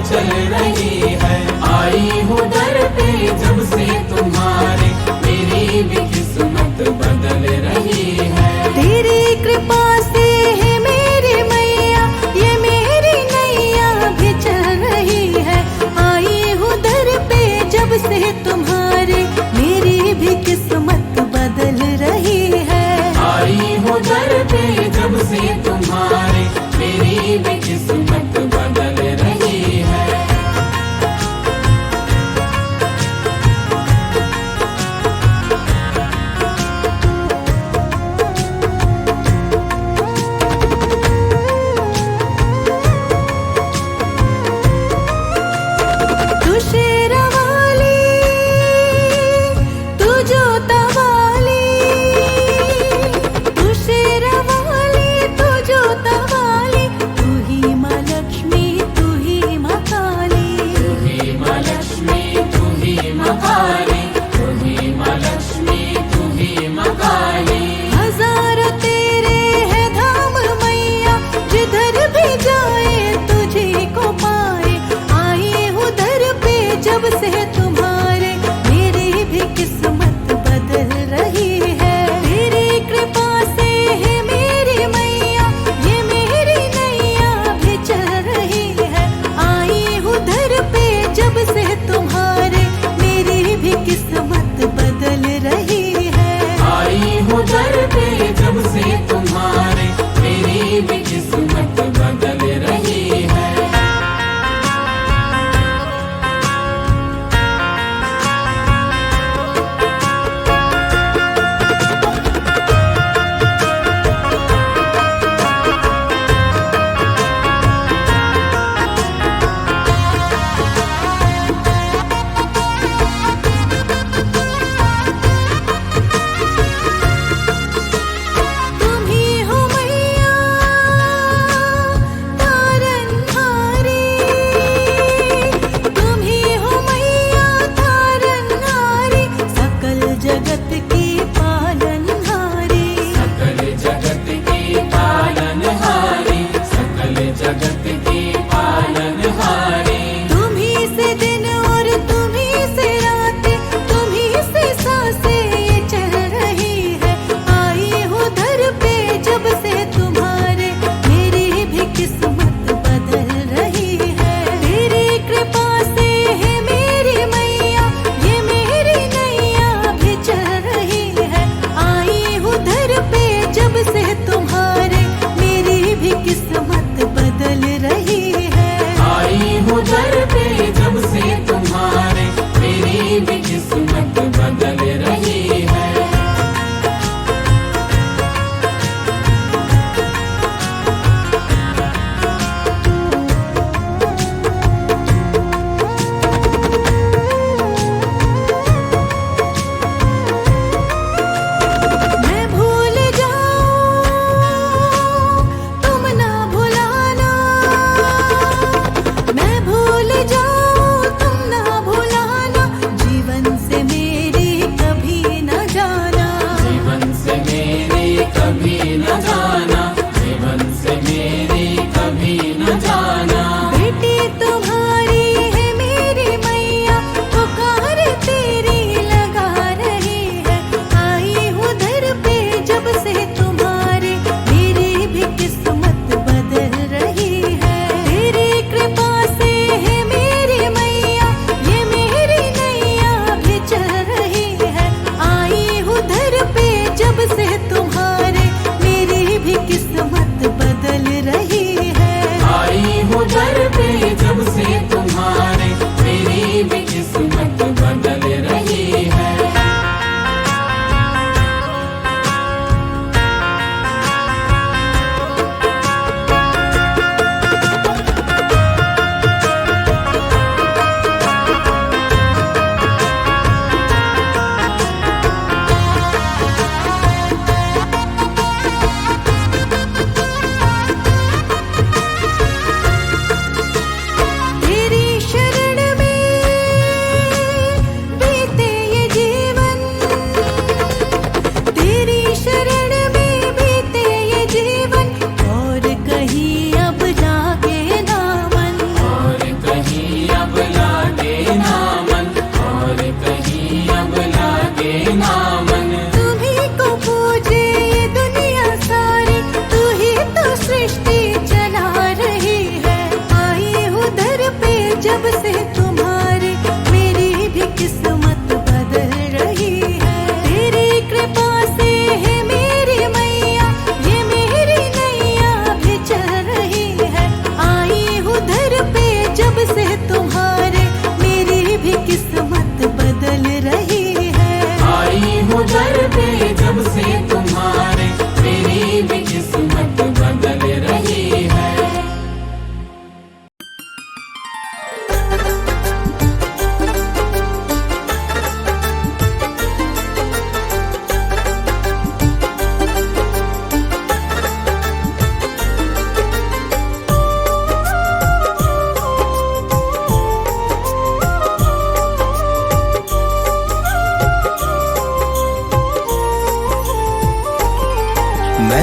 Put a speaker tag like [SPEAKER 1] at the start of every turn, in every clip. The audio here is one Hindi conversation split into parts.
[SPEAKER 1] चल रही है। आई हूँ दर पे जब से तुम्हारे, मेरी भी किस्मत बदल रही है।
[SPEAKER 2] तेरी कृपा से है मेरी मैया, ये मेरी नैया भी चल रही है। आई हूँ दर पे जब से तुम्हारे, मेरी भी किस्मत बदल रही है।
[SPEAKER 1] आई हूँ दर पे जब से तुम्हारे, मेरी भी किस्मत बदल रही है।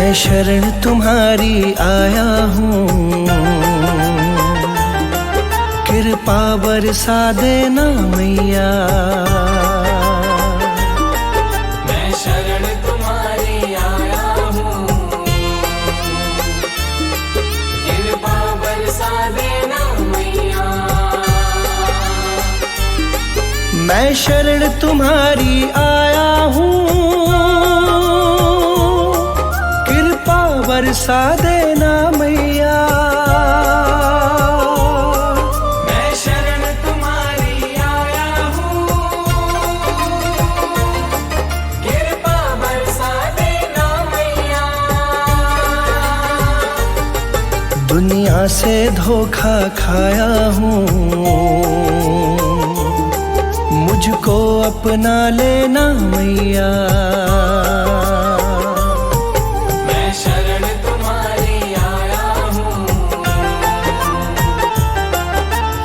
[SPEAKER 3] मैं शरण तुम्हारी आया हूँ, कृपा बरसा देना मैया।
[SPEAKER 1] मैं शरण तुम्हारी आया हूँ, कृपा बरसा देना मैया।
[SPEAKER 3] मैं शरण तुम्हारी आया हूँ, कृपा बरसा देना मैया।
[SPEAKER 1] मैं शरण तुम्हारी आया हूँ, कृपा बरसा देना मैया।
[SPEAKER 3] दुनिया से धोखा खाया हूँ, मुझको अपना लेना मैया।
[SPEAKER 1] मैं शरण तुम्हारी आया हूँ,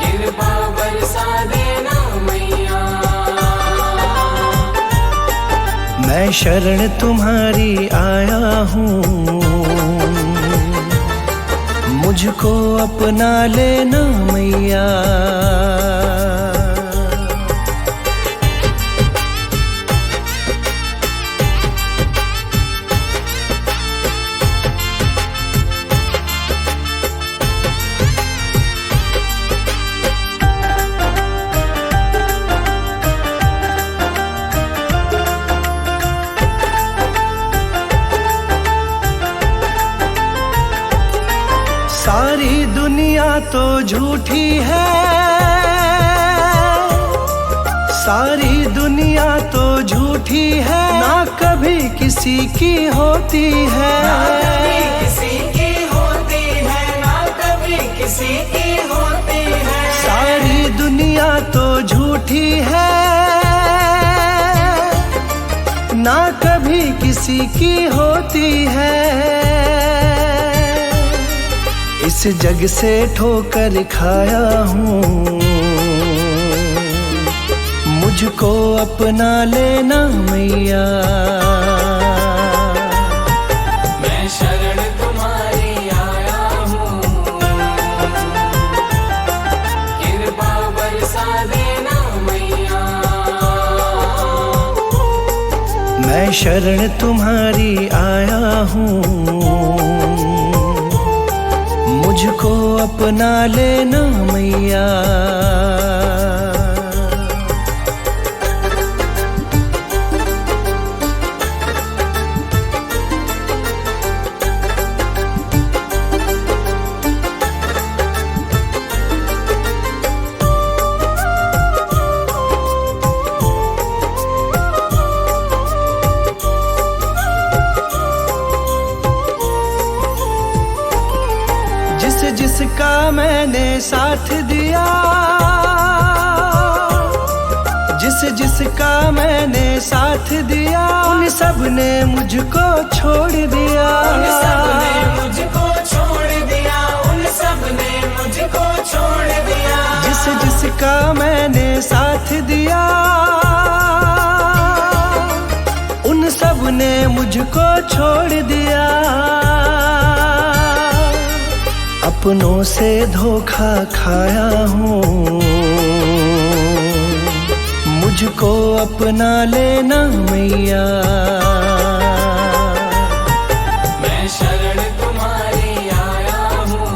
[SPEAKER 1] कृपा बरसा देना मैया।
[SPEAKER 3] मैं शरण तुम्हारी आया हूँ, मुझको अपना लेना मैया। सारी दुनिया तो झूठी है, सारी दुनिया तो झूठी है, ना कभी किसी की होती है।
[SPEAKER 1] ना कभी किसी की होती है, ना कभी किसी की होती है।
[SPEAKER 3] सारी दुनिया तो झूठी है, ना कभी किसी की होती है। इस जग से ठोकर खाया हूँ, मुझको अपना लेना मैया।
[SPEAKER 1] मैं शरण तुम्हारी आया हूँ, कृपा बरसा देना मैया।
[SPEAKER 3] मैं शरण तुम्हारी आया हूँ, मुझको अपना लेना मैया। जिसका मैंने साथ दिया, जिसका मैंने साथ दिया, उन सब ने मुझको छोड़ दिया।
[SPEAKER 1] उन सब ने मुझको छोड़ दिया, उन सब ने मुझको छोड़ दिया।
[SPEAKER 3] जिसका मैंने साथ दिया, उन सब ने मुझको छोड़ दिया। अपनों से धोखा खाया हूँ, मुझको अपना लेना मैया।
[SPEAKER 1] मैं शरण तुम्हारी आया हूँ,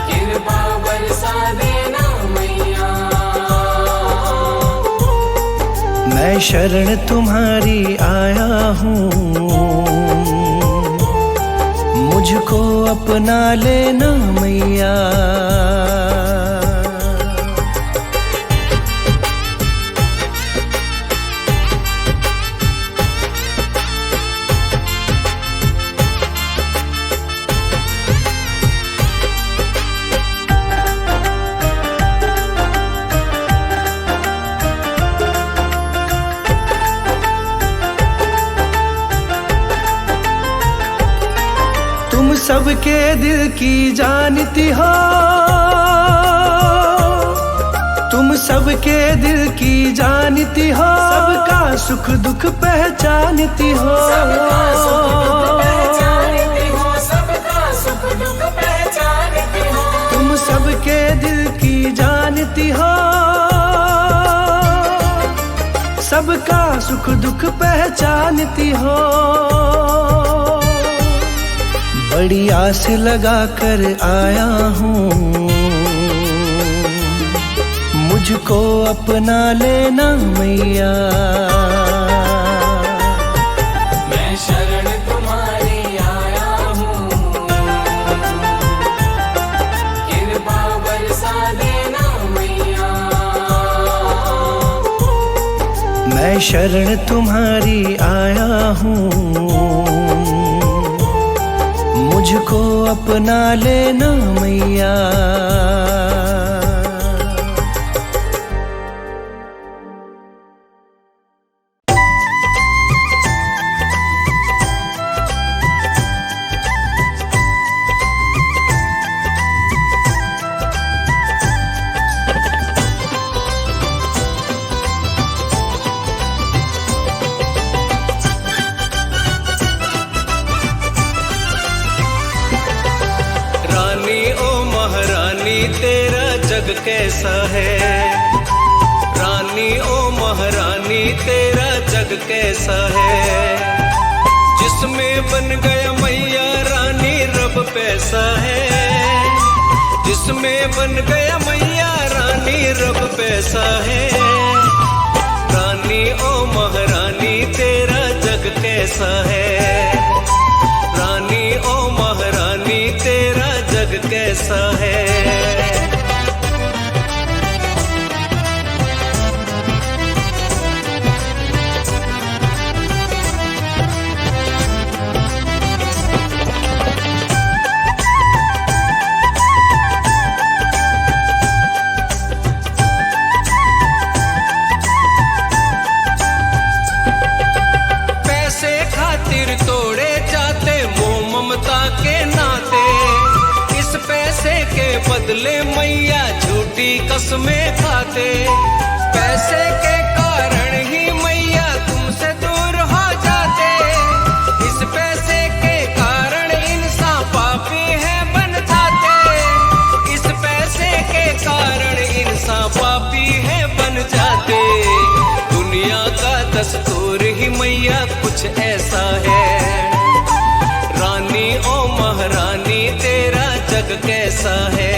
[SPEAKER 1] कृपा बरसा देना मैया।
[SPEAKER 3] मैं शरण तुम्हारी आया हूँ, मुझको अपना लेना मैया। तुम सबके दिल की जानती हो, तुम सब सबके दिल की जानती हो, सबका सुख दुख पहचानती हो।
[SPEAKER 1] सबका सुख दुख पहचानती हो, सबका सुख दुख पहचानती हो।
[SPEAKER 3] तुम सबके दिल की जानती हो, सबका सुख दुख पहचानती हो। बड़ी आस लगा कर आया हूँ, मुझको अपना लेना मैया।
[SPEAKER 1] मैं शरण तुम्हारी आया हूँ, कृपा बरसा देना मैया।
[SPEAKER 3] मैं शरण तुम्हारी आया हूँ, मुझको अपना लेना मैया।
[SPEAKER 4] तेरा जग कैसा है रानी, ओ महारानी तेरा जग कैसा है। जिसमें बन गया मैया रानी रब पैसा है, जिसमें बन गया मैया रानी रब पैसा है। रानी ओ महारानी तेरा जग कैसा है, रानी ओ महारानी तेरा जग कैसा है। बदले मैया झूठी कसमें खाते, पैसे के कारण ही मैया तुमसे दूर हो जाते। इस पैसे के कारण इंसान पापी है बन जाते, इस पैसे के कारण इंसान पापी है बन जाते। दुनिया का दस्तूर ही मैया कुछ ऐसा है। रानी ओ महारानी तेरा जग कैसा है।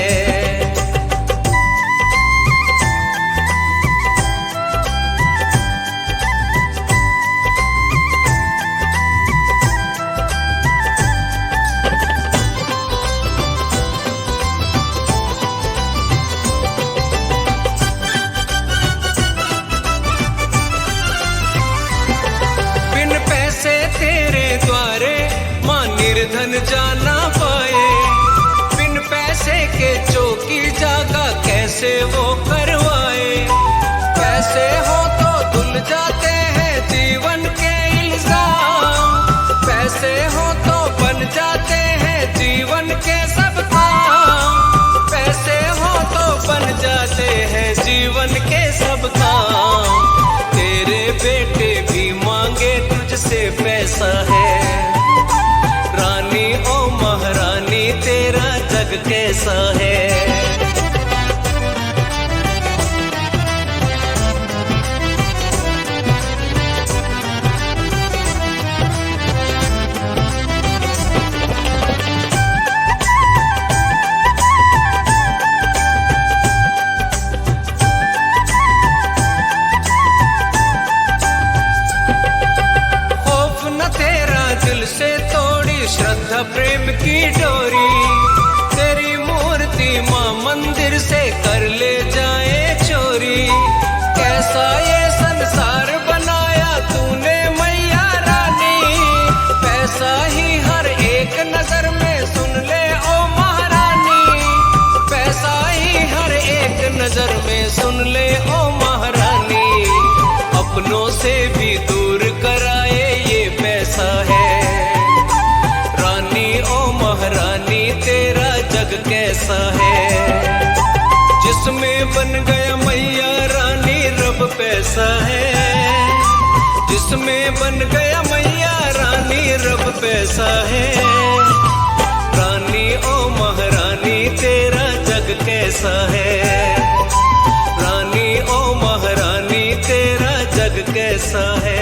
[SPEAKER 4] बिन पैसे तेरे द्वारे मां निर्धन जाना पाए, बिन पैसे के चौकी जागा कैसे वो करवाए। पैसे हो तो धुल जाते हैं जीवन के इल्जाम, पैसे हो तो बन जाते हैं जीवन के सब काम, पैसे हो तो बन जाते हैं जीवन के सब काम। तेरे बेटे भी मांगे तुझसे पैसा है। रानी ओ महारानी तेरा जग कैसा है। खौफ न तेरा दिल से तोड़ी श्रद्धा प्रेम की डोरी, तेरी मूर्ति मां मंदिर से कर ले जाए चोरी। कैसा ये संसार बनाया तूने मैया रानी, पैसा ही हर एक नजर में सुन ले ओ महारानी, पैसा ही हर एक नजर में सुन ले ओ महारानी। अपनों से भी दूर कराए ये पैसा है। रानी ओ महारानी तेरा जग कैसा है। जिसमें बन गया मैया पैसा है, जिसमें बन गया मैया रानी रब पैसा है। रानी ओ महारानी तेरा जग कैसा है, रानी ओ महारानी तेरा जग कैसा है।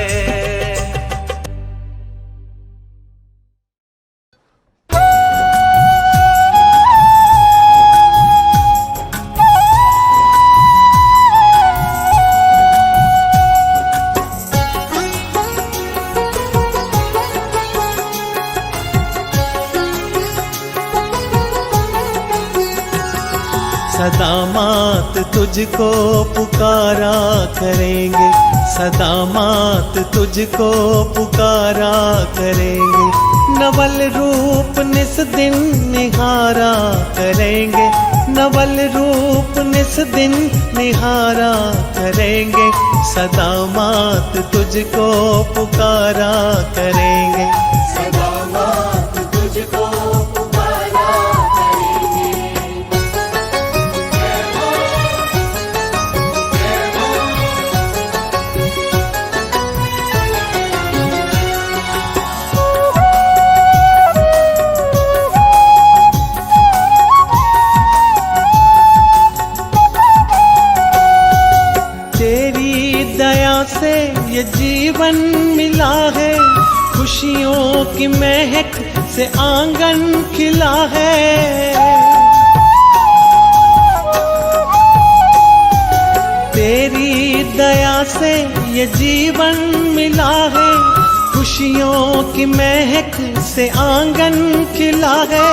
[SPEAKER 5] सदा मात तुझको पुकारा करेंगे, सदा मात तुझको पुकारा करेंगे। नवल रूप निस दिन निहारा करेंगे, नवल रूप निस दिन निहारा करेंगे। सदा मात तुझको पुकारा करेंगे,
[SPEAKER 1] सदा मात तुझको पुकारा करेंगे।
[SPEAKER 5] तेरी दया से ये जीवन मिला है, खुशियों की महक से आंगन खिला है। तेरी दया से ये जीवन मिला है, खुशियों की महक से आंगन खिला है।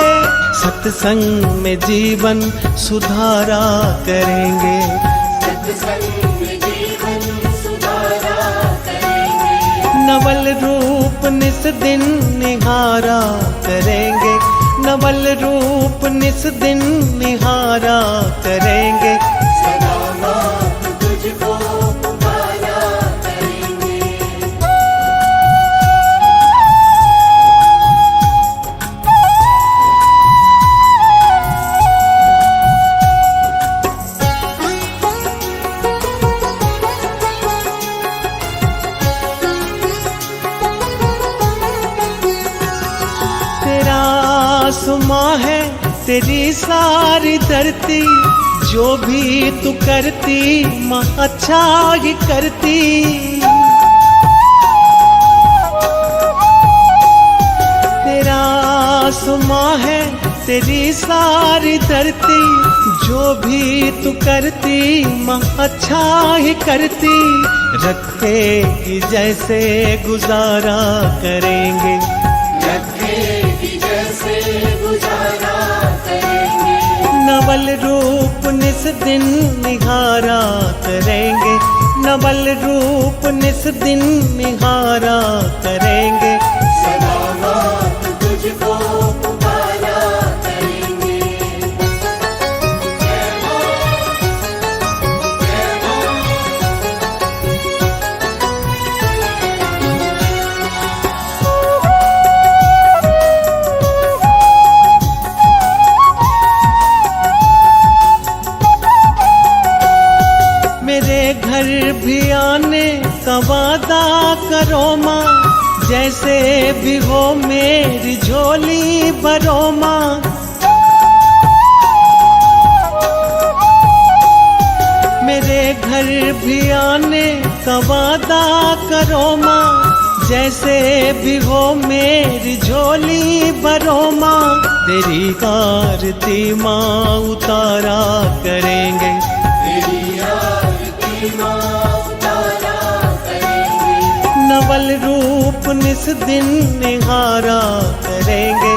[SPEAKER 5] सत्संग में जीवन सुधारा करेंगे,
[SPEAKER 1] सत्संग में जीवन सुधारा करेंगे।
[SPEAKER 5] नवल रूप निस दिन निहारा करेंगे, नवल रूप निस दिन निहारा करेंगे।
[SPEAKER 1] सदा मात तुझको पुकारा करेंगे।
[SPEAKER 5] तेरा आसमां है तेरी सारी धरती, जो भी तू करती माँ अच्छा ही करती। तेरा आसमां है तेरी सारी धरती, जो भी तू करती माँ अच्छा ही करती। रखेगी जैसे गुजारा करेंगे,
[SPEAKER 1] रखेगी जैसे गुजारा करेंगे।
[SPEAKER 5] नवल रूप निस दिन निहारा करेंगे, नवल रूप निस दिन निहारा करेंगे।
[SPEAKER 1] सदा मात तुझको पुकारा करेंगे।
[SPEAKER 5] मेरे घर भी आने का वादा करो माँ, जैसे भी हो मेरी झोली भरो माँ। मेरे घर भी आने का वादा करो माँ, जैसे भी हो मेरी झोली भरो माँ। तेरी आरती माँ उतारा करेंगे,
[SPEAKER 1] तेरी आरती माँ उतारा करेंगे।
[SPEAKER 5] नवल रूप निस दिन निहारा करेंगे,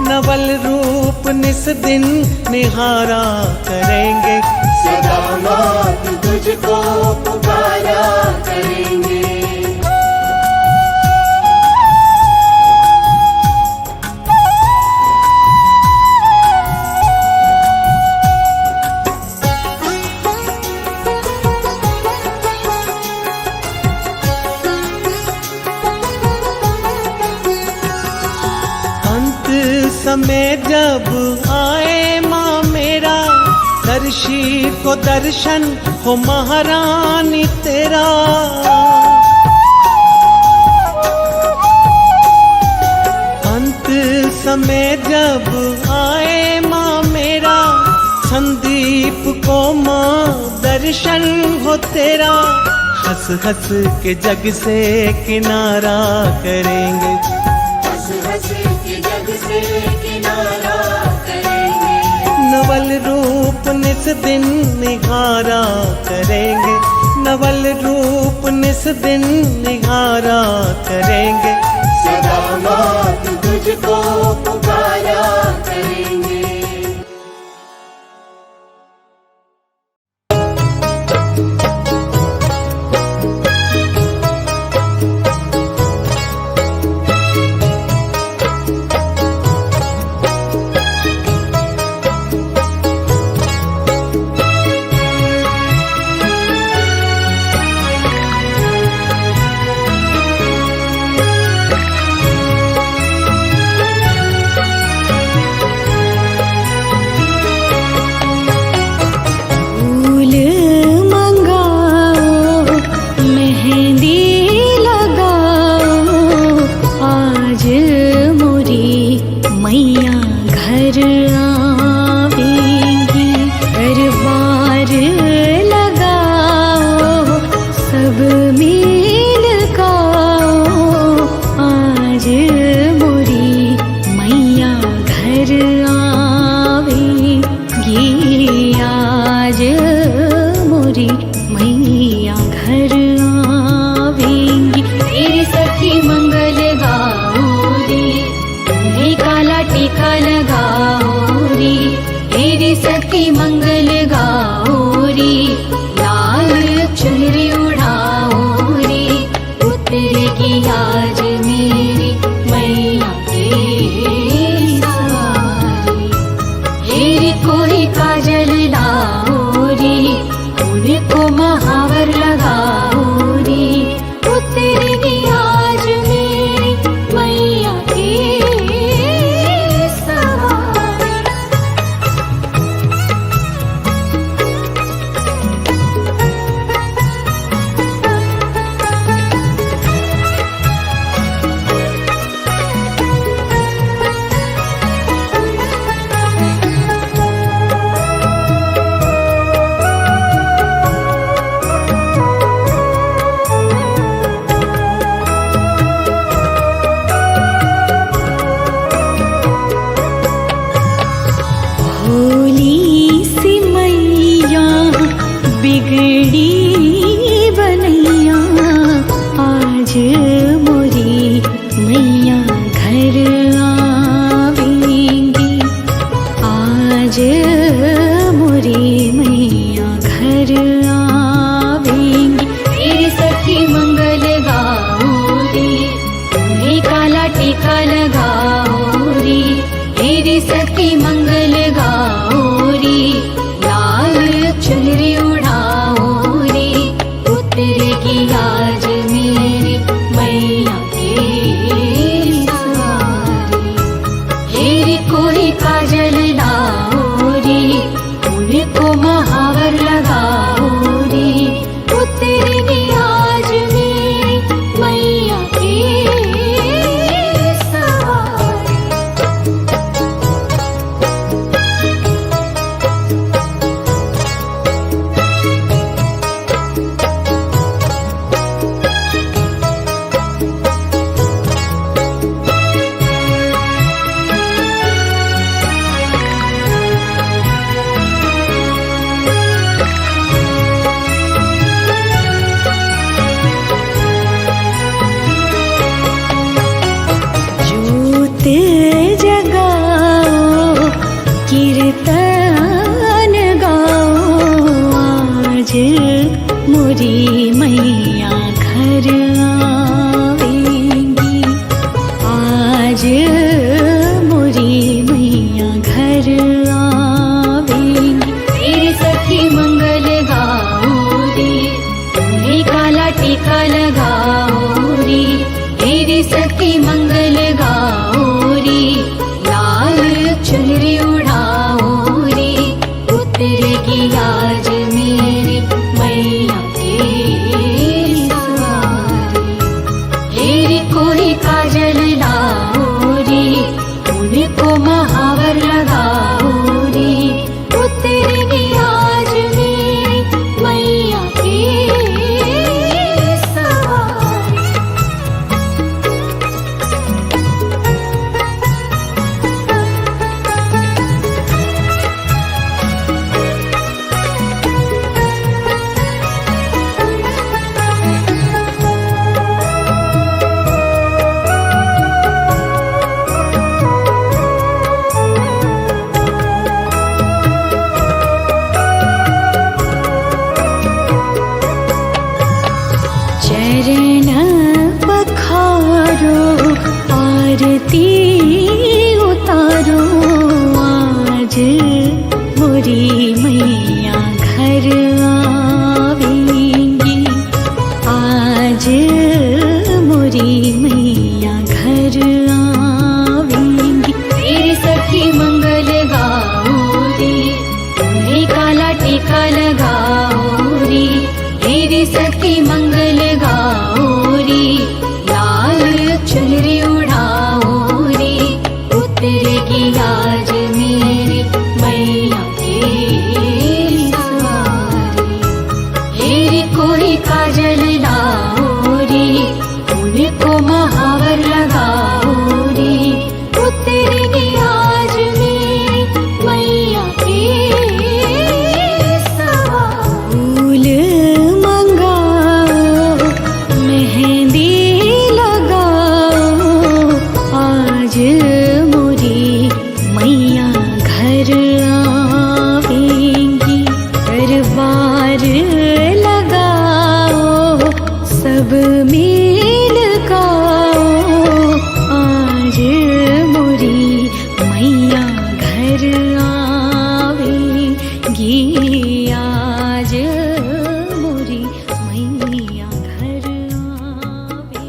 [SPEAKER 5] नवल रूप निस दिन निहारा करेंगे।
[SPEAKER 1] सदा मात तुझको पुकारा करेंगे।
[SPEAKER 5] अंत समय जब आए माँ मेरा, अर्शी को दर्शन हो महारानी तेरा। अंत समय जब आए माँ मेरा, संदीप को माँ दर्शन हो तेरा। हंस हंस के जग से किनारा करेंगे,
[SPEAKER 1] हंस हंस के जग से किनारा करेंगे।
[SPEAKER 5] नवल रूप निस दिन निहारा करेंगे, नवल रूप निस दिन निहारा करेंगे।
[SPEAKER 1] सदा मात तुझको पुकारा करेंगे।
[SPEAKER 2] तेरे उतरेगी आज मेरी मैया की सवारी। हेरी कोई काजल लाओ रे, उनको महावर लगाओ रे, उतरेगी आज मेरी मैया की सवारी। चरण पखारो आरती उतारो, आज मोरी मैया घर आवेंगी, आज मोरी मैया घर आवेंगी। तेरे सखी मंगल गाओ रे, तुम्हें काला टीका लगाओ रे, तेरी सखी मंगल गाओ रे, लाल चुनरी उड़ाओ रे, उतरेगी आज मेरी मैया की सवारी। हेरी कोई काजल लाओ रे, उनको महावर लगाओ रे, उतरेगी आज मेरी मैया की सवारी। फूल मंगाओ, मेहंदी लगाओ, आज मोरी मैया घर आवेंगी। दरबार लगाओ, सब मिल गाओ, आज मोरी मैया घर आवेंगी, आज मोरी मैया घर आवेंगी।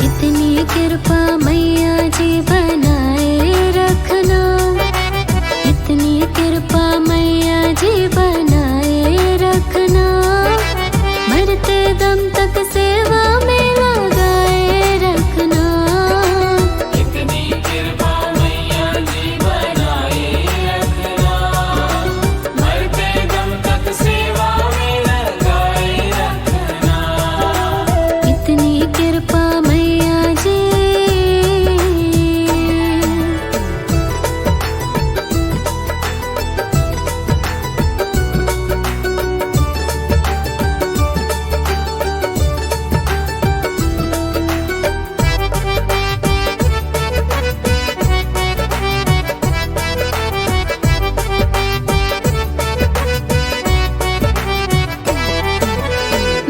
[SPEAKER 2] इतनी कृपा मैया जी बनाए रखना, इतनी कृपा मैया जी बनाए रखना, मरते दम तक सेवा में लगाए रखना।
[SPEAKER 1] इतनी कृपा मैया जी बनाए रखना, मरते दम तक सेवा में लगाए रखना।
[SPEAKER 2] इतनी कृपा मैया जी,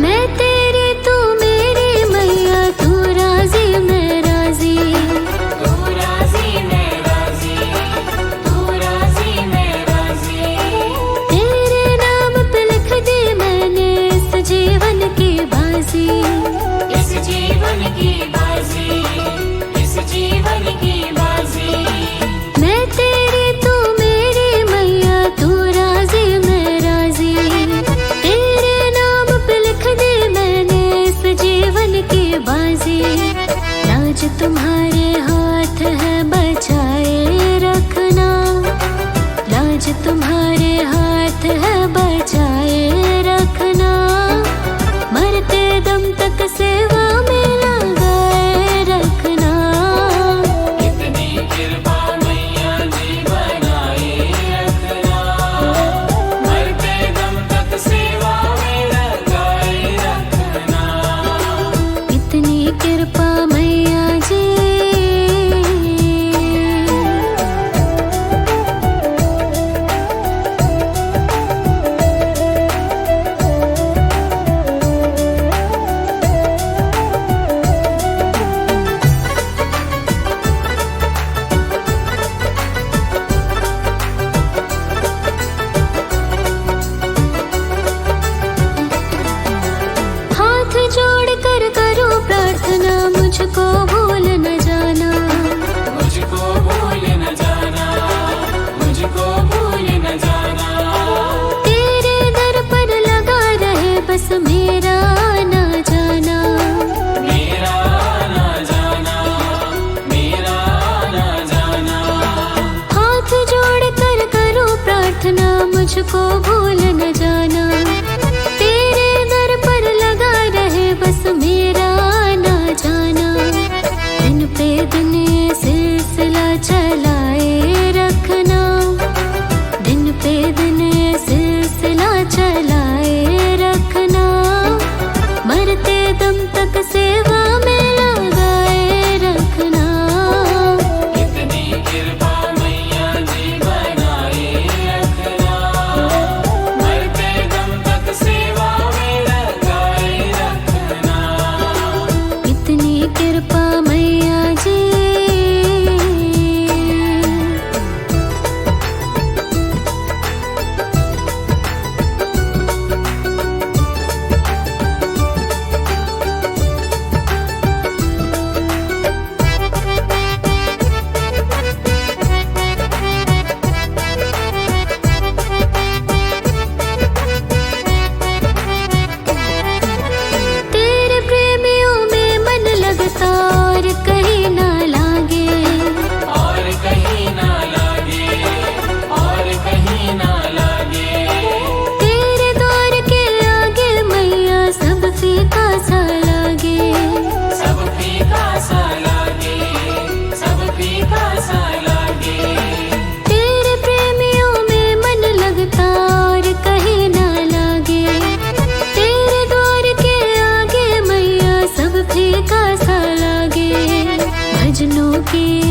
[SPEAKER 2] मैं तेरी तू मेरी मैया, तू राजी मैं राजी,
[SPEAKER 1] तू राजी मैं राजी, तू राजी मैं राजी।
[SPEAKER 2] तेरे नाम पे लिख दी मैंने इस जीवन की बाजी,
[SPEAKER 1] इस जीवन की बाजी, इस जीवन की बाजी।
[SPEAKER 2] मैं तेरी तू मेरी मैया, तू राजी मैं राजी, तेरे नाम पे लिख दी मैंने इस जीवन की बाजी। लाज तुम्हारे हाथ है बचाए रखना, लाज तुम्हारे हाथ है बचाए रखना, मरते दम तक सेवा में लगाए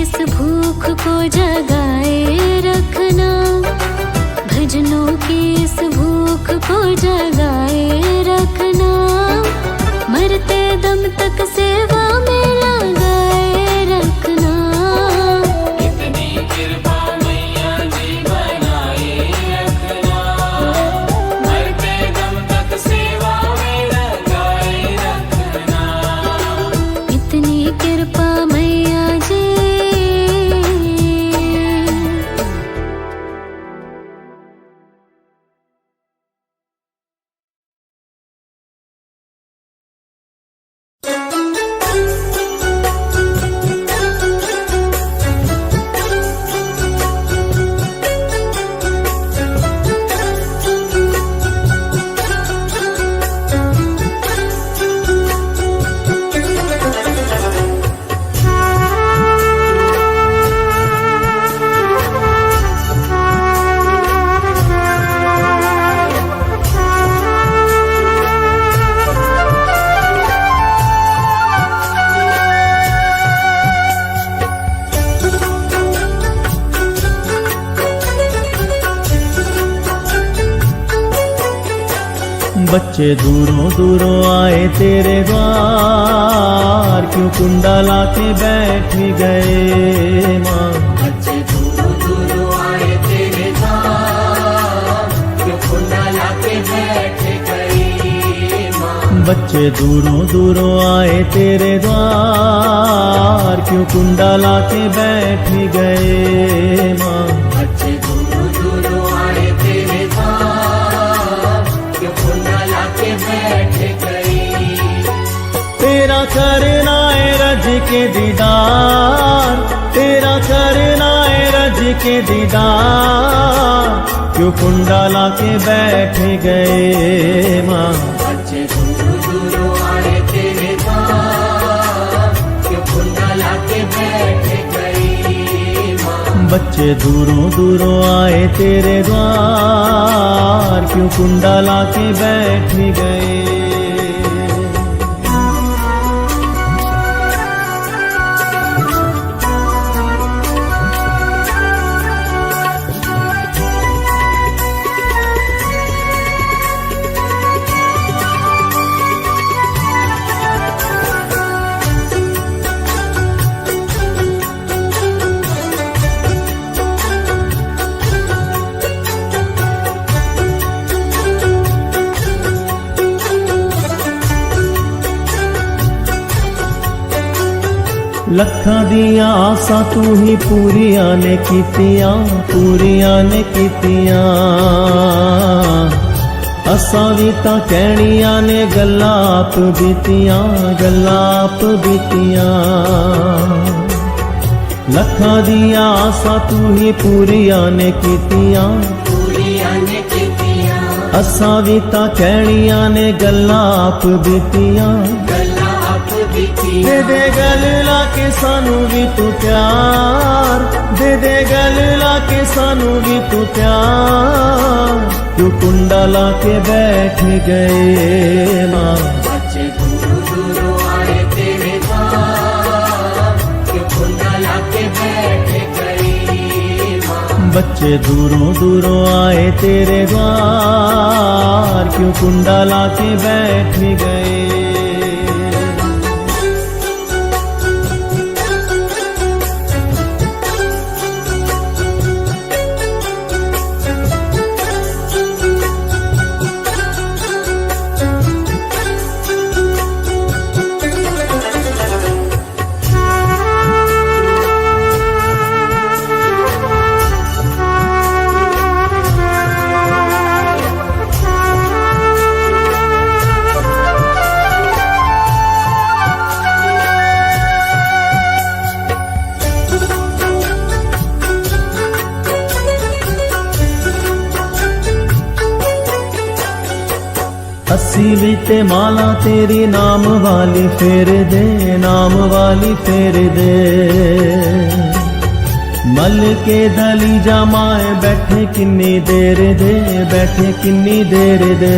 [SPEAKER 6] इस भूख को जगाए रखना, भजनों की इस भूख को जगाए रखना, मरते दम तक सेवा में लगाए रखना।
[SPEAKER 1] इतनी कृपा मैया जी बनाए रखना, मरते दम तक सेवा में लगाए रखना।
[SPEAKER 6] इतनी कृपा मैया जी।
[SPEAKER 5] बच्चे दूरों दूरों आए तेरे द्वार, क्यों कुंडा लाके बैठ गए माँ।
[SPEAKER 1] बच्चे दूरों दूरों आए तेरे द्वार, क्यों कुंडा लाके बैठ गए माँ।
[SPEAKER 5] बच्चे दूरों दूरों आए तेरे द्वार, क्यों कुंडा लाके बैठ गए माँ।
[SPEAKER 1] बच्चे दूरों दूरों आए तेरे द्वार, क्यों कुंडा लाके बैठ गई।
[SPEAKER 5] तेरा करना है रज के दीदार, तेरा करना है रज के दीदार, क्यों कुंडा लाके बैठ गए माँ।
[SPEAKER 1] बच्चे दूरों दूरों आए तेरे द्वार, क्यों कुंडा लाके बैठ गई माँ।
[SPEAKER 5] बच्चे दूरों दूरों आए तेरे द्वार, क्यों कुंडा लाके बैठ गए। लखां दियां आसां तू ही पूरियां ने कीतियां, पूरियां ने कीतियां। असां भी तां कहणियां ने गल्लां आप बीतियां, गल्लां आप बीतियां। लखां दियां आसां तू ही पूरियां ने कीतियां,
[SPEAKER 1] पूरियां ने कीतियां।
[SPEAKER 5] असां भी तां कहणियां ने गल्लां आप बीतियां।
[SPEAKER 1] गल्लां आप बीतियां।
[SPEAKER 5] दे दे गल लाके सानू भी तू प्यार, दे दे गल लाके सानू भी तू प्यार, क्यों कुंडा लाके बैठ गए माँ।
[SPEAKER 1] बच्चे दूरों दूरों आए तेरे द्वार, क्यों कुंडा लाके बैठ गई माँ।
[SPEAKER 5] बच्चे दूरों दूरों आए तेरे द्वार, क्यों कुंडा लाके बैठ गए। अस्सी भी ते माला तेरी नाम वाली फेर दे, नाम वाली फेर दे। मल के दली जमाए बैठे किन्नी देर दे, बैठे किन्नी देर दे।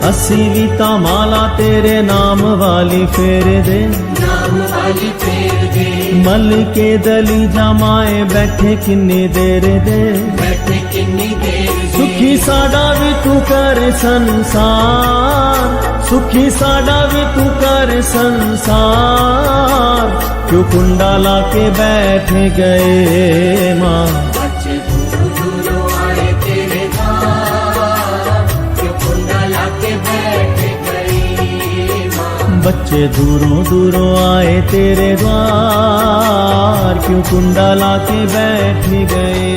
[SPEAKER 5] अस्सी भी ता माला तेरे नाम वाली फेर दे,
[SPEAKER 1] नाम पाँव वाली फेर दे,
[SPEAKER 5] मल के दली जमाए बैठे किन्नी देर दे,
[SPEAKER 1] बैठे किन्नी देर दे,
[SPEAKER 5] सुखी साडा भी तू कर संसार, सुखी साडा भी तू कर संसार, क्यों कुंडा ला के बैठ गए माँ।
[SPEAKER 1] बच्चे दूरों दूरों आए तेरे द्वार, क्यों कुंडा लाके बैठ गई माँ।
[SPEAKER 5] बच्चे दूरों दूरों आए तेरे द्वार, क्यों कुंडा ला के बैठ गए।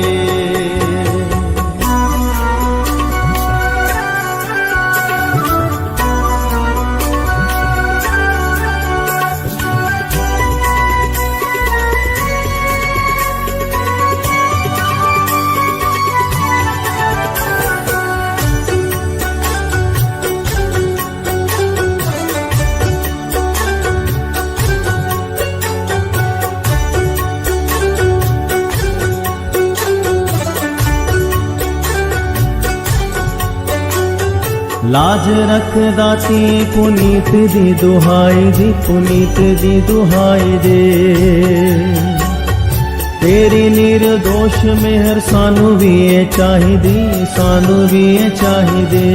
[SPEAKER 5] लाज रख दाती पुनीत दी दुहाई दी, पुनीत दी दुहाई दे, तेरी निर्दोष मेहर सानू भी है चाहिदी, सानू भी है चाहिदे।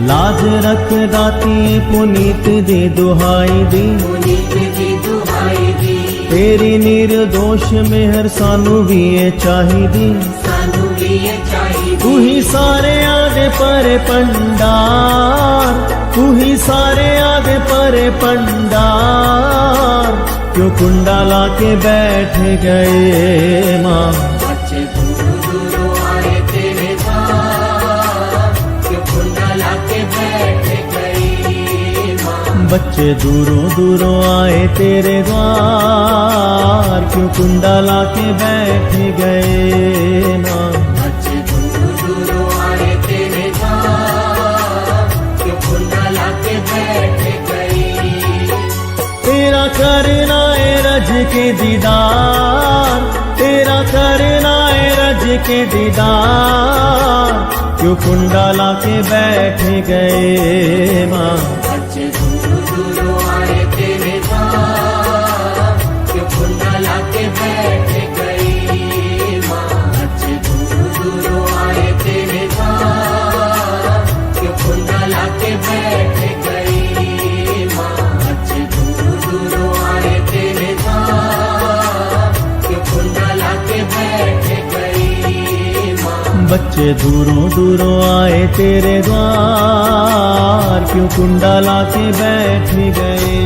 [SPEAKER 5] लाज रख दाती पुनीत दी दुहाई दी,
[SPEAKER 1] पुनीत दी दुहाई दी,
[SPEAKER 5] तेरी निर्दोष मेहर सानू भी है चाहिदी,
[SPEAKER 1] सानू भी ये चाहिए।
[SPEAKER 5] तू ही सारे आगे परे पंडार, तू ही सारे आगे परे पंडार, क्यों कुंडा ला के बैठ गए माँ।
[SPEAKER 1] बच्चे दूरों दूरों आए तेरे द्वार, क्यों कुंडा लाके बैठ गई माँ।
[SPEAKER 5] बच्चे दूरों दूरों आए तेरे द्वार, क्यों कुंडा ला के बैठ गए माँ।
[SPEAKER 1] बच्चे दूरों दूरों आए तेरे द्वार, क्यों कुंडा लाके बैठ गई।
[SPEAKER 5] तेरा करना है रज के दीदार, तेरा करना है रज के दीदार, क्यों कुंडा ला के बैठ गए माँ।
[SPEAKER 1] बच्चे दूरों दूरों आए तेरे द्वार, क्यों कुंडा लाके बैठ गई माँ। बच्चे दूरों दूरों आए तेरे द्वार, क्यों कुंडा लाके बैठ गई माँ। बच्चे दूरों दूरों आए तेरे द्वार, क्यों कुंडा लाके बैठ गई माँ।
[SPEAKER 5] बच्चे दूरों दूरों आए तेरे द्वार, क्यों कुंडा ला के बैठ गए।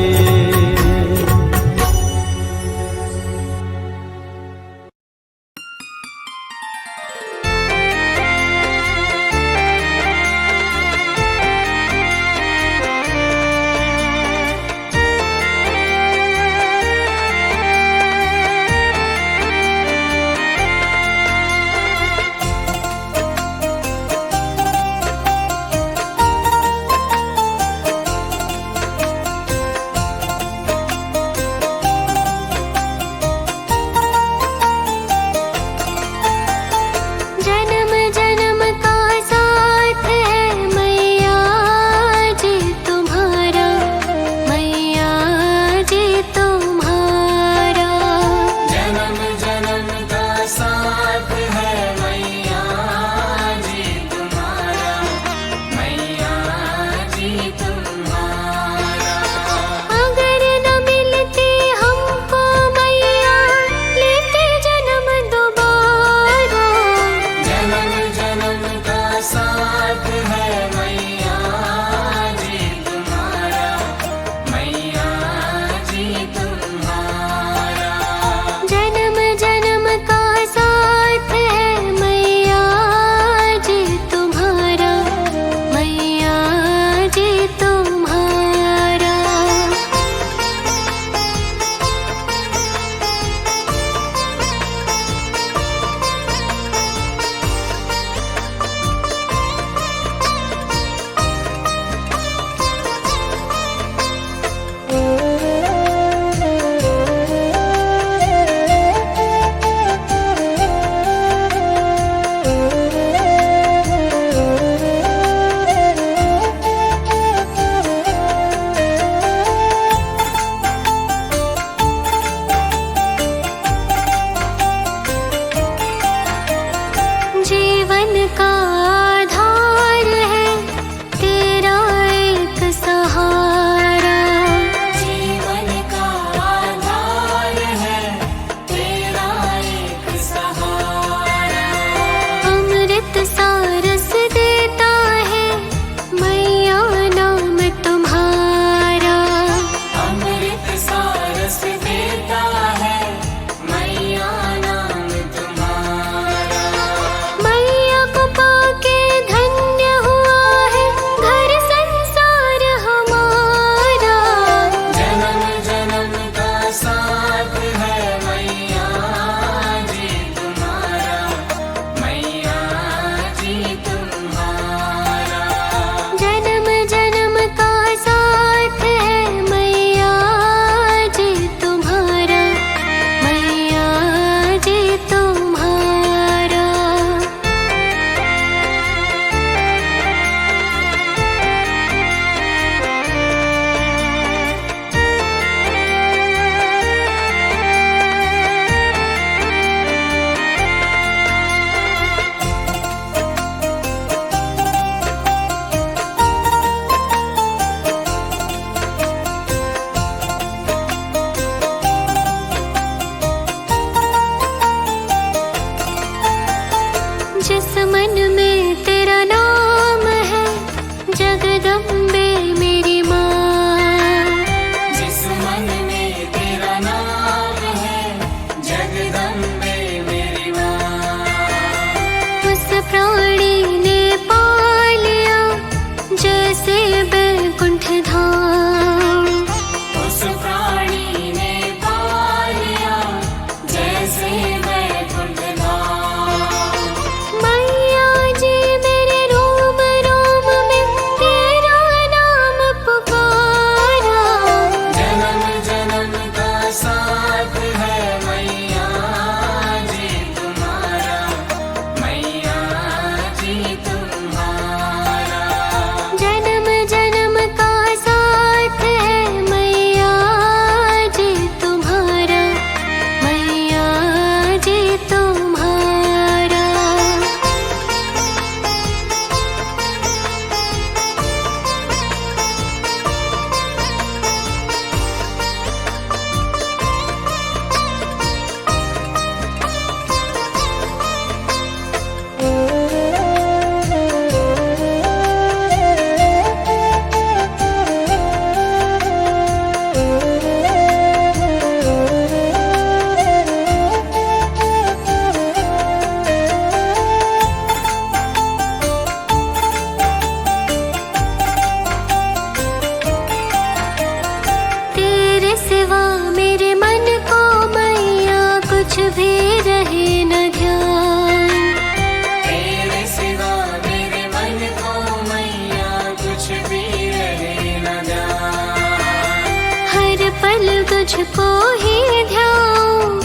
[SPEAKER 6] तुझको ही ध्याऊं,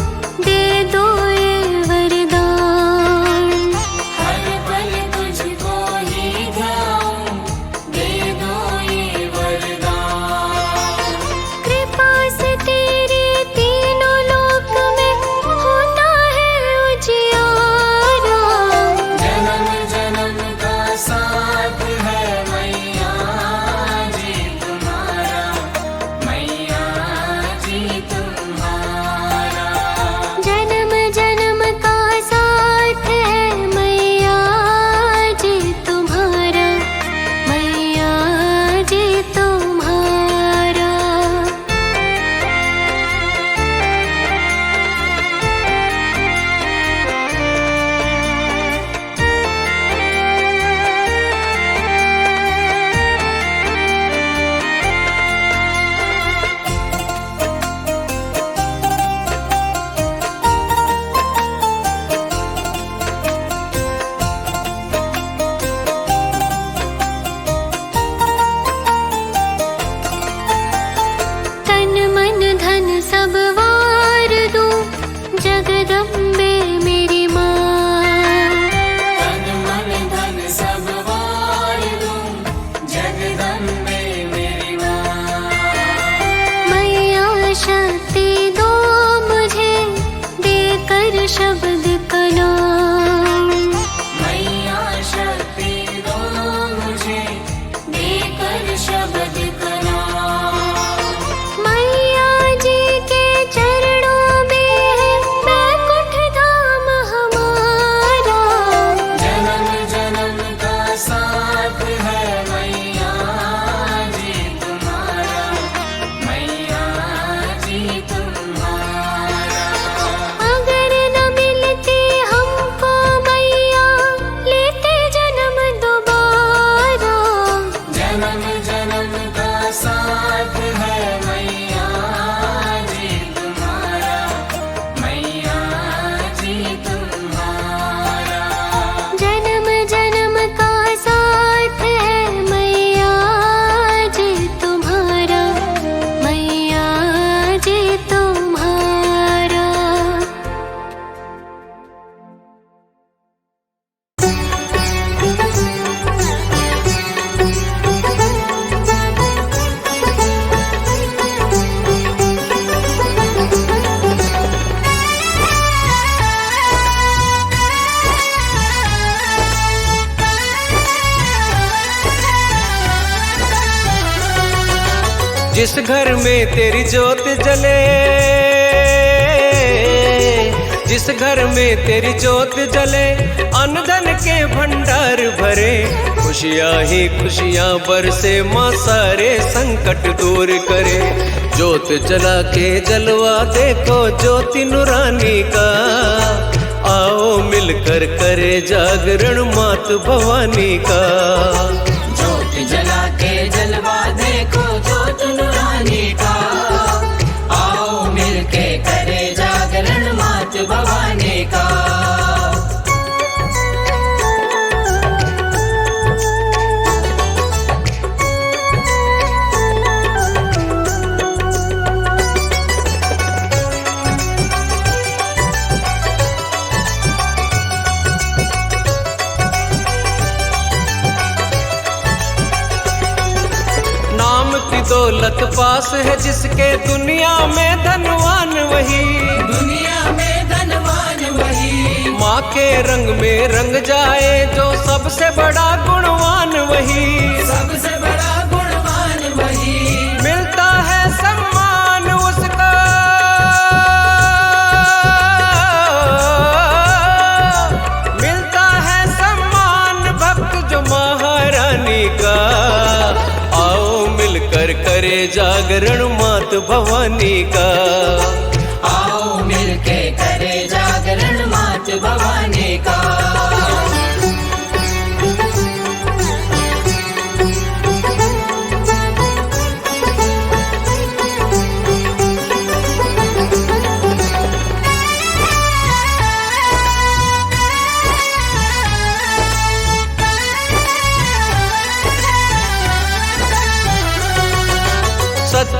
[SPEAKER 6] दे दो ये वरदान।
[SPEAKER 1] हर पल तुझको ही ध्याऊं, दे दो ये वरदान।
[SPEAKER 6] कृपा से तेरे तीनों लोक में होता है उजियारा।
[SPEAKER 1] जन्म जन्म का साथ है मैया जी तुम्हारा, मैया जी तुम्हारा।
[SPEAKER 6] जन्म जन्म का साथ है मैया जी तुम्हारा, मैया जी तुम्हारा। तन मन धन सब वार दूं, जगदम्बे मेरी माँ।
[SPEAKER 1] तन मन धन सब वार दूं, जगदम्बे मेरी माँ।
[SPEAKER 6] मैया शक्ति दो मुझे, देकर शब्द का नाम।
[SPEAKER 1] मैया शक्ति दो मुझे, देकर शब्द का नाम।
[SPEAKER 6] मैया जी के चरणों में है बैकुंठ धाम हमारा।
[SPEAKER 1] जन्म जन्म का साथ है मैया जी तुम्हारा, मैया जी तुम्हारा।
[SPEAKER 6] अगर न मिलती हमको मैया, लेते जन्म दोबारा।
[SPEAKER 1] जन्म जन्म का साथ है मैया जी तुम्हारा, मैया जी तुम्हारा।
[SPEAKER 6] जन्म जन्म का साथ है मैया जी तुम्हारा, मैया जी तुम्हारा।
[SPEAKER 4] जिस घर में तेरी जोत जले, जिस घर में तेरी जोत जले, अन्न धन के भंडार भरे। खुशियाँ ही खुशियाँ बरसे, माँ सारे संकट दूर करे। जोत जला के जलवा देखो ज्योति नूरानी का, आओ मिलकर करे जागरण मात भवानी का।
[SPEAKER 1] ज्योत जला के जलवा देखो ज्योत नूरानी का, आओ मिलके करे जागरण मात भवानी का।
[SPEAKER 4] नाम की दौलत पास है जिसके, दुनिया में धनवान वही।
[SPEAKER 1] दुनिया में धनवान वही,
[SPEAKER 4] माँ के रंग में रंग जाए जो सबसे बड़ा गुणवान वही।
[SPEAKER 1] सबसे बड़ा गुणवान वही,
[SPEAKER 4] मिलता है सम्मान उसका, मिलता है सम्मान भक्त जो महारानी का। आओ मिलकर करे जागरण मात भवानी का।
[SPEAKER 1] आओ मिलके करे जागरण मात भवानी का।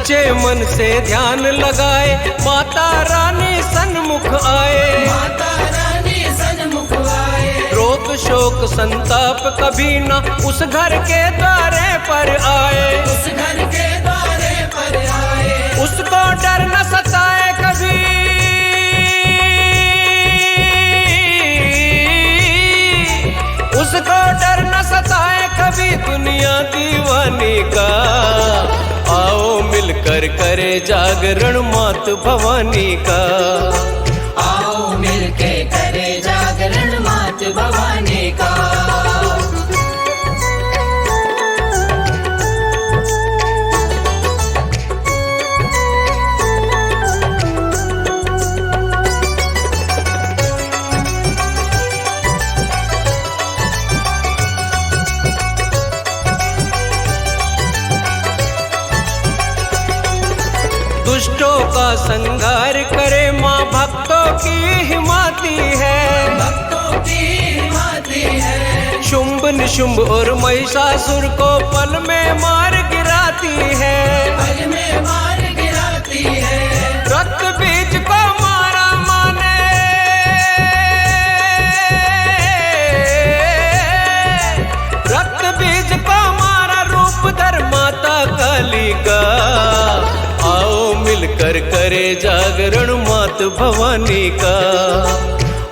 [SPEAKER 4] सच्चे मन से ध्यान लगाए माता रानी सन्मुख आए।
[SPEAKER 1] माता रानी सन्मुख आए।
[SPEAKER 4] रोग शोक संताप कभी न उस घर के द्वारे पर आए।
[SPEAKER 1] उस घर के द्वारे पर आए।
[SPEAKER 4] उसको डर न सताए कभी, उसको डर न सताए कभी दुनिया दीवानी का। आओ मिलकर करे जागरण मात भवानी का।
[SPEAKER 1] आओ मिलके करे जागरण मात भवानी का।
[SPEAKER 4] दुष्टों का संहार करे माँ भक्तों की हिमाती है।
[SPEAKER 1] भक्तों की हिमाती है।
[SPEAKER 4] शुंभ निशुंभ और महिषासुर को पल में मार गिराती है।
[SPEAKER 1] पल में मार गिराती है।
[SPEAKER 4] रक्त बीज को मारा माने, रक्त बीज को मारा रूप धर माता काली का। आओ मिलकर करे जागरण मात भवानी का।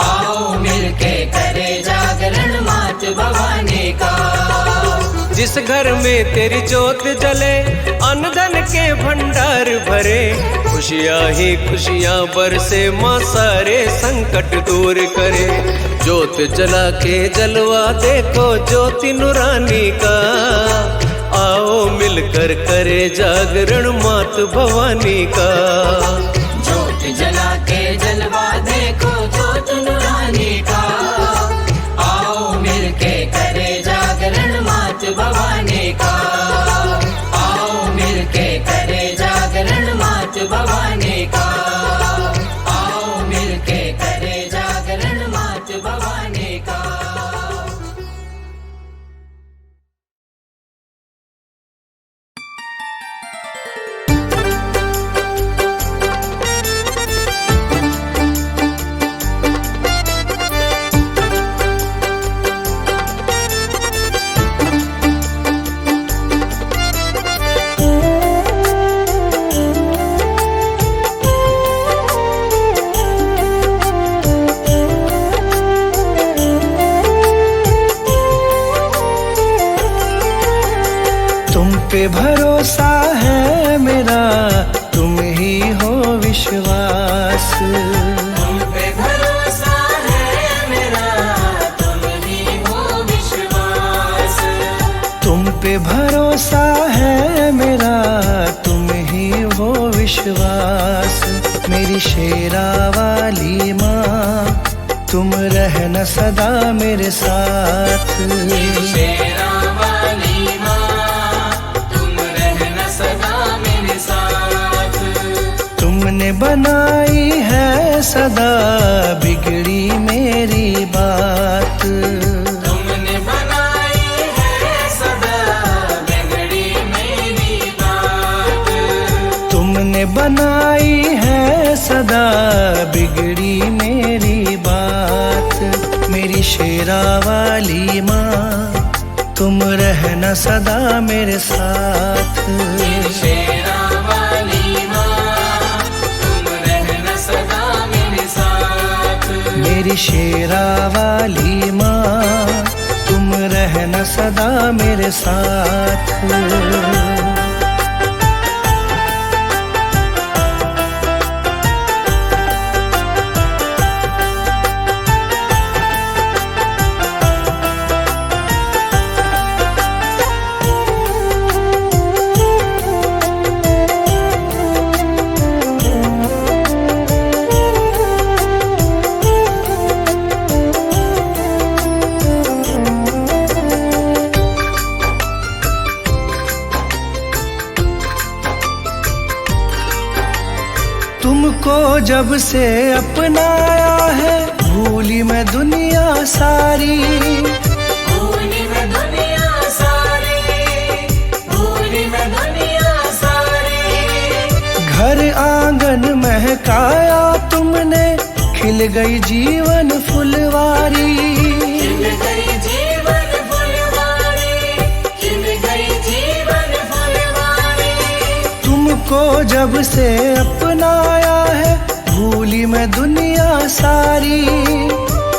[SPEAKER 1] आओ मिलके करे जागरण मात भवानी का।
[SPEAKER 4] जिस घर में तेरी ज्योत जले अन्न धन के भंडार भरे, खुशियाँ ही खुशियाँ बरसे माँ सारे संकट दूर करे। ज्योत जला के जलवा देखो ज्योति नूरानी का। आओ मिलकर करे जागरण मात भवानी का।
[SPEAKER 1] ज्योत जला के जलवा देखो ज्योत नूरानी का। आओ मिलके करे जागरण मात भवानी का। आओ मिलके करे जागरण मात भवानी का। आओ मिलके करे जागरण मात भवानी का।
[SPEAKER 3] पे भरोसा है मेरा, तुम ही हो विश्वास।
[SPEAKER 1] तुम पे भरोसा है मेरा, तुम ही हो विश्वास।
[SPEAKER 3] तुम पे भरोसा है मेरा, तुम ही हो विश्वास। मेरी शेरा वाली माँ, तुम रहना सदा मेरे साथ।
[SPEAKER 1] शेरा वाली माँ,
[SPEAKER 3] तुमने बनाई है सदा बिगड़ी मेरी बात।
[SPEAKER 1] तुमने बनाई है सदा बिगड़ी मेरी बात।
[SPEAKER 3] तुमने बनाई है सदा बिगड़ी मेरी बात। मेरी शेरा वाली माँ, तुम रहना सदा मेरे साथ।
[SPEAKER 1] शेरा वाली माँ, तुम रहना सदा मेरे साथ।
[SPEAKER 3] मेरी शेरा वाली माँ, तुम रहना सदा मेरे साथ। तुमको जब से अपनाया है, भूली मैं दुनिया सारी।
[SPEAKER 1] भूली मैं दुनिया सारी, भूली मैं दुनिया सारी।
[SPEAKER 3] खिल गई जीवन फुलवारी।
[SPEAKER 1] खिल गई जीवन फुलवारी, खिल गई जीवन फुलवारी।
[SPEAKER 3] तुमको जब से अपनाया है भूली मैं दुनिया सारी।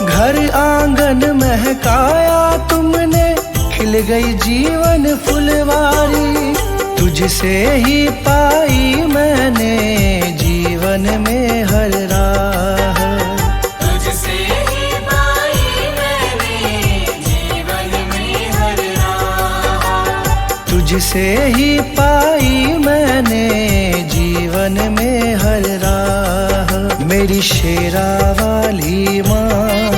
[SPEAKER 3] घर आंगन महकाया तुमने, खिल गई जीवन फुलवारी। तुझसे ही पाई मैंने जीवन में हर राह।
[SPEAKER 1] तुझसे ही पाई मैंने जीवन में हर राह।
[SPEAKER 3] तुझसे ही पाई मैंने जीवन में हर राह। मेरी शेरा वाली माँ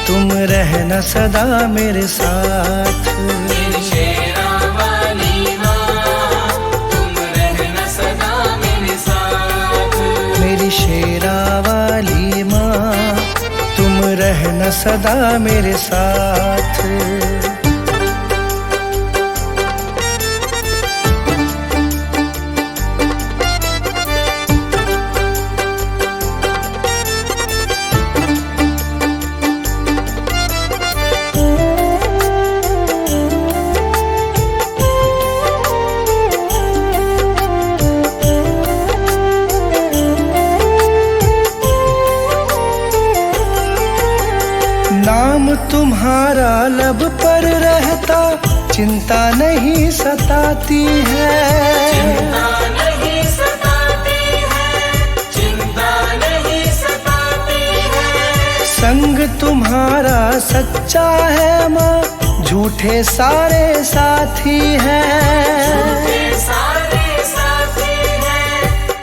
[SPEAKER 3] तुम रहना सदा मेरे साथ।
[SPEAKER 1] मेरी शेरा वाली माँ तुम रहना सदा मेरे साथ।
[SPEAKER 3] मेरी शेरा वाली माँ तुम रहना सदा मेरे साथ। नाम तुम्हारा लब पर रहता, चिंता नहीं सताती है।
[SPEAKER 1] चिंता नहीं सताती है, चिंता नहीं सताती है।
[SPEAKER 3] संग तुम्हारा सच्चा है माँ, झूठे सारे साथी हैं।
[SPEAKER 1] झूठे सारे साथी हैं,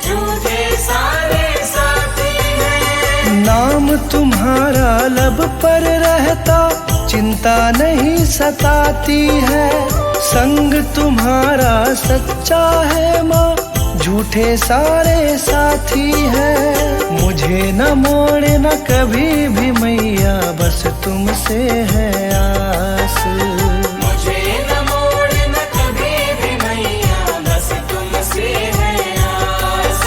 [SPEAKER 1] झूठे सारे साथी हैं।
[SPEAKER 3] नाम तुम्हारा लब पर रहता, चिंता नहीं सताती है। संग तुम्हारा सच्चा है माँ, झूठे सारे साथी हैं। मुझे न मोड़ना कभी भी मैया, बस तुमसे है आस।
[SPEAKER 1] मुझे न मोड़ना कभी भी मैया, बस तुमसे है आस।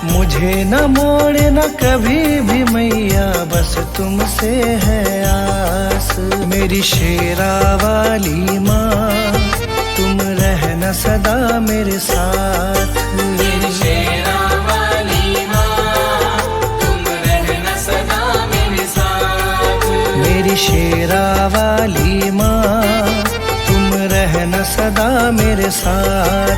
[SPEAKER 3] मुझे न मोड़ना कभी भी मैया, बस तुमसे है आस। मेरी शेरा वाली माँ तुम रहना सदा मेरे साथ।
[SPEAKER 1] मेरी शेरा वाली माँ तुम रहना सदा मेरे साथ।
[SPEAKER 3] मेरी शेरा वाली माँ तुम रहना सदा मेरे साथ।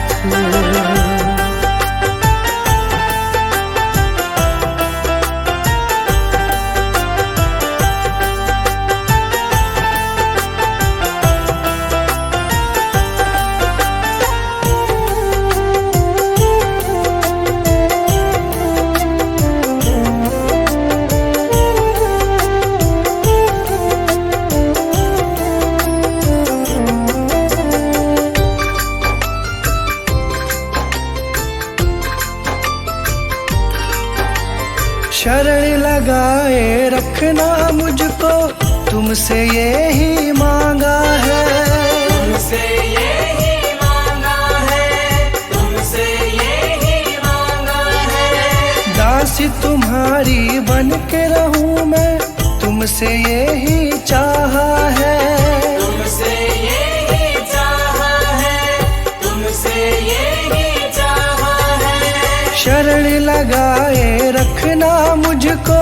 [SPEAKER 3] शरण लगाए रखना मुझको, तुमसे यही मांगा है।
[SPEAKER 1] तुमसे यही मांगा है, तुमसे यही मांगा है।
[SPEAKER 3] दासी तुम्हारी बन के रहूं मैं, तुमसे यही चाहा है।
[SPEAKER 1] तुमसे यही चाहा है, तुमसे यही चाहा है।
[SPEAKER 3] शरण लगाए रखना मुझको,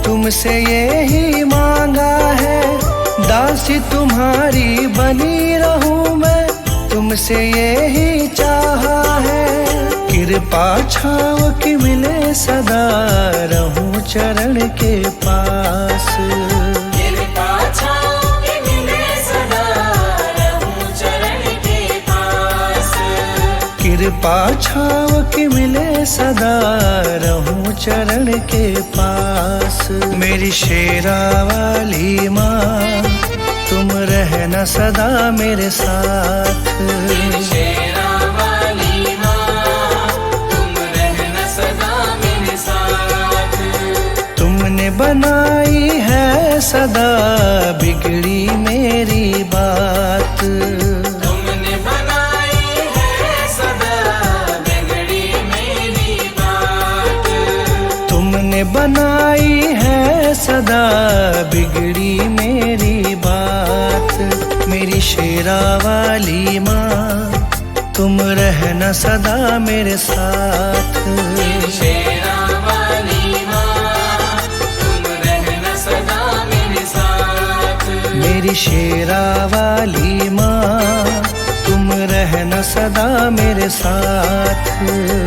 [SPEAKER 3] तुमसे यही मांगा है। दासी तुम्हारी बनी रहूं मैं, तुमसे यही चाहा है। कृपा छाव की मिले सदा, रहूं चरण के पास।
[SPEAKER 1] कृपा छाव की मिले सदा, रहूं चरण के पास।
[SPEAKER 3] कृपा छाव की मिले सदा, रहूं चरण के पास। मेरी शेरा वाली माँ तुम रहना सदा मेरे साथ।
[SPEAKER 1] मेरी शेरा वाली माँ तुम रहना सदा मेरे साथ।
[SPEAKER 3] तुमने बनाई है सदा बिगड़ी मेरी बात।
[SPEAKER 1] तुमने बनाई है सदा बिगड़ी मेरी बात।
[SPEAKER 3] तुमने बनाई है सदा बिगड़ी मेरी बात। मेरी शेरा वाली माँ तुम रहना सदा मेरे साथ।
[SPEAKER 1] शेरा वाली माँ तुम रहना सदा मेरे साथ।
[SPEAKER 3] मेरी शेरा वाली माँ तुम रहना सदा मेरे साथ।